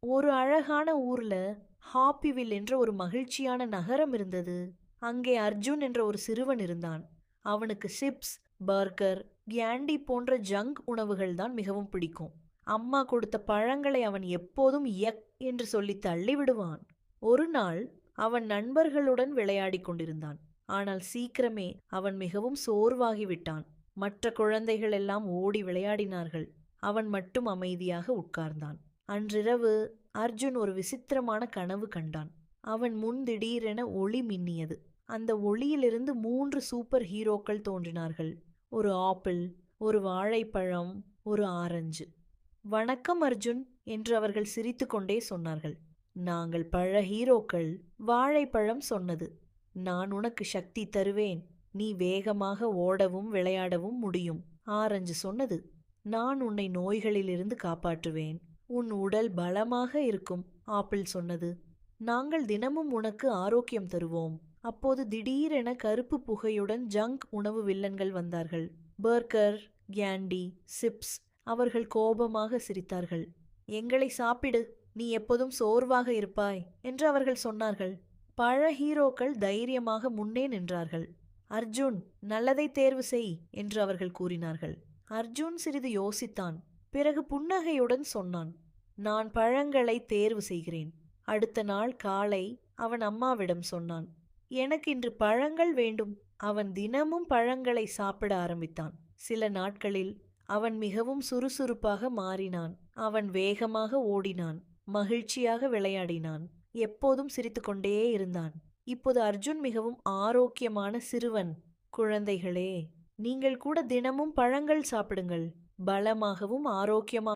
ஒரு அழகான ஊர்ல ஹாப்பிவில் என்ற ஒரு மகிழ்ச்சியான நகரம் இருந்தது. அங்கே அர்ஜுன் என்ற ஒரு சிறுவன் இருந்தான். அவனுக்கு சிப்ஸ், பர்கர், கேண்டி போன்ற ஜங்க் உணவுகள் தான் மிகவும் பிடிக்கும். அம்மா கொடுத்த பழங்களை அவன் எப்போதும் யக் என்று சொல்லி தள்ளி விடுவான். ஒரு நாள் அவன் நண்பர்களுடன் விளையாடிக் கொண்டிருந்தான். ஆனால் சீக்கிரமே அவன் மிகவும் சோர்வாகி விட்டான். மற்ற குழந்தைகள் எல்லாம் ஓடி விளையாடினார்கள். அவன் மட்டும் அமைதியாக உட்கார்ந்தான். அன்றிரவு அர்ஜுன் ஒரு விசித்திரமான கனவு கண்டான். அவன் முன் திடீரென ஒளி மின்னியது. அந்த ஒளியிலிருந்து 3 சூப்பர் ஹீரோக்கள் தோன்றினார்கள். ஒரு ஆப்பிள், ஒரு வாழைப்பழம், ஒரு ஆரஞ்சு. வணக்கம் அர்ஜுன் என்று அவர்கள் சிரித்துக்கொண்டே சொன்னார்கள். நாங்கள் பழ ஹீரோக்கள். வாழைப்பழம் சொன்னது, நான் உனக்கு சக்தி தருவேன். நீ வேகமாக ஓடவும் விளையாடவும் முடியும். ஆரஞ்சு சொன்னது, நான் உன்னை நோய்களிலிருந்து காப்பாற்றுவேன். உன் உடல் பலமாக இருக்கும். ஆப்பிள் சொன்னது, நாங்கள் தினமும் உனக்கு ஆரோக்கியம் தருவோம். அப்போது திடீரென கருப்பு புகையுடன் ஜங்க் உணவு வில்லன்கள் வந்தார்கள். Burger, candy, chips. அவர்கள் கோபமாக சிரித்தார்கள். எங்களை சாப்பிடு, நீ எப்போதும் சோர்வாக இருப்பாய் என்று அவர்கள் சொன்னார்கள். பழ ஹீரோக்கள் தைரியமாக முன்னே நின்றார்கள். அர்ஜுன், நல்லதை தேர்வு செய் என்று அவர்கள் கூறினார்கள். அர்ஜுன் சிறிது யோசித்தான். பிறகு புன்னகையுடன் சொன்னான், நான் பழங்களை தேர்வு செய்கிறேன். அடுத்த நாள் காலை அவன் அம்மாவிடம் சொன்னான், எனக்கு இன்று பழங்கள் வேண்டும். அவன் தினமும் பழங்களை சாப்பிட ஆரம்பித்தான். சில நாட்களில் அவன் மிகவும் சுறுசுறுப்பாக மாறினான். அவன் வேகமாக ஓடினான், மகிழ்ச்சியாக விளையாடினான், எப்போதும் சிரித்துக்கொண்டே இருந்தான். இப்போது அர்ஜுன் மிகவும் ஆரோக்கியமான சிறுவன். குழந்தைகளே, நீங்கள் கூட தினமும் பழங்கள் சாப்பிடுங்கள். பலமாகவும் ஆரோக்கியமாக